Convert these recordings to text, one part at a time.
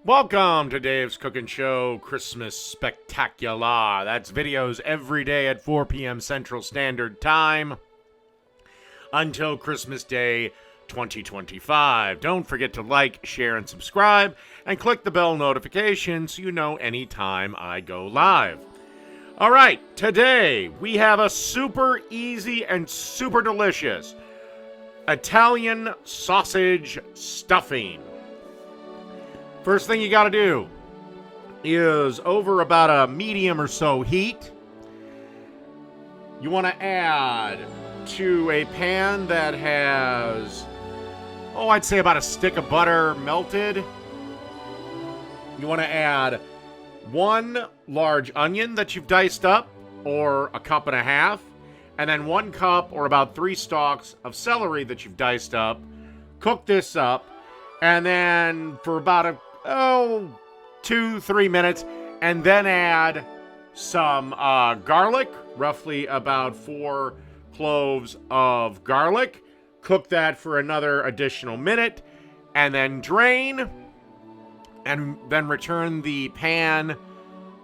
Welcome to Dave's Cooking Show Christmas Spectacular. That's videos every day at 4 p.m. Central Standard Time until Christmas Day 2025. Don't forget to like, share, and subscribe, and click the bell notification so you know anytime I go live. All right, today we have a super easy and super delicious Italian sausage stuffing. First thing you got to do is over about a medium or so heat, you want to add to a pan that has, I'd say about a stick of butter melted. You want to add 1 large onion that you've diced up, or a cup and a half, and then 1 cup or about 3 stalks of celery that you've diced up. Cook this up, and then for about 2-3 minutes, and then add some garlic, roughly about 4 cloves of garlic. Cook that for another additional minute, and then drain, and then return the pan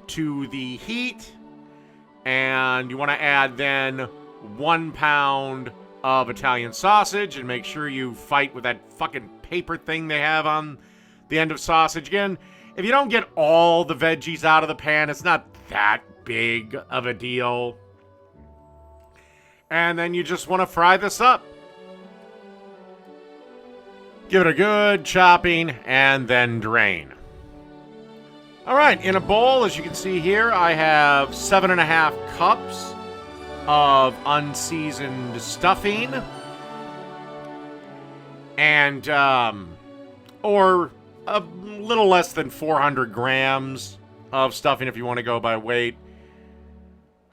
to the heat. And you want to add then 1 pound of Italian sausage, and make sure you fight with that fucking paper thing they have on the end of sausage. Again, if you don't get all the veggies out of the pan, it's not that big of a deal. And then you just want to fry this up. Give it a good chopping and then drain. All right, in a bowl, as you can see here, I have 7.5 cups of unseasoned stuffing. And, or a little less than 400 grams of stuffing if you want to go by weight.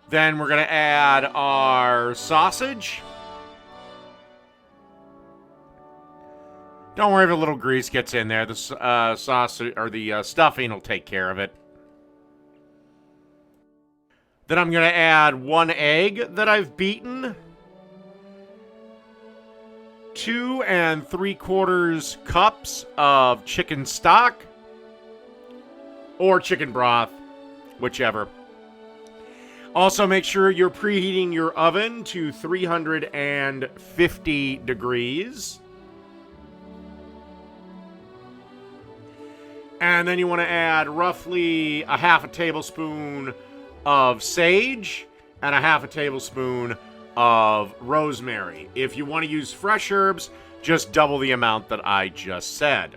Then we're going to add our sausage. Don't worry if a little grease gets in there. The sausage or the stuffing will take care of it. Then I'm going to add 1 egg that I've beaten. 2 3/4 cups of chicken stock or chicken broth, whichever. Also, make sure you're preheating your oven to 350 degrees. And then you want to add roughly a half a tablespoon of sage and a half a tablespoon of rosemary. If you want to use fresh herbs, just double the amount that I just said.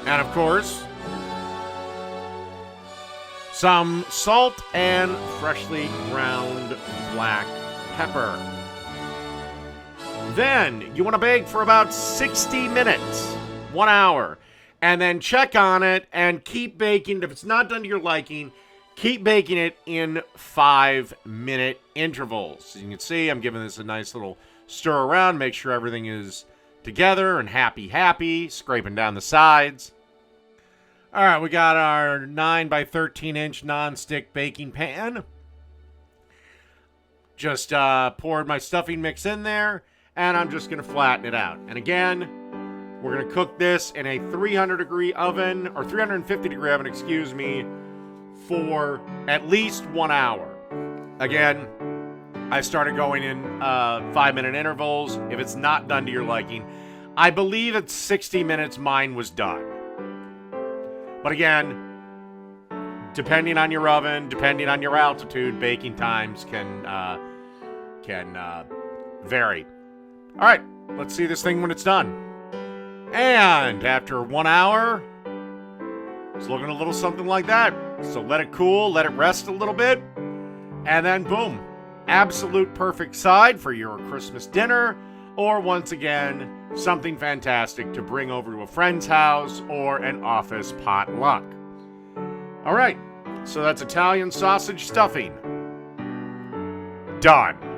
And of course, some salt and freshly ground black pepper. Then you want to bake for about 60 minutes, 1 hour, and then check on it and keep baking. If it's not done to your liking, keep baking it in 5-minute intervals. As you can see, I'm giving this a nice little stir around, make sure everything is together and happy, scraping down the sides. All right, we got our 9 by 13 inch non-stick baking pan. Just poured my stuffing mix in there, and I'm just going to flatten it out. And again, we're going to cook this in a 300-degree oven, or 350-degree oven, excuse me, for at least 1 hour. Again, I started going in 5-minute intervals. If it's not done to your liking, I believe at 60 minutes mine was done. But again, depending on your oven, depending on your altitude, baking times can vary. All right, let's see this thing when it's done. And after 1 hour, it's looking a little something like that. So let it cool, let it rest a little bit, and then boom, absolute perfect side for your Christmas dinner, or once again, something fantastic to bring over to a friend's house or an office potluck. All right, So that's Italian sausage stuffing. Done.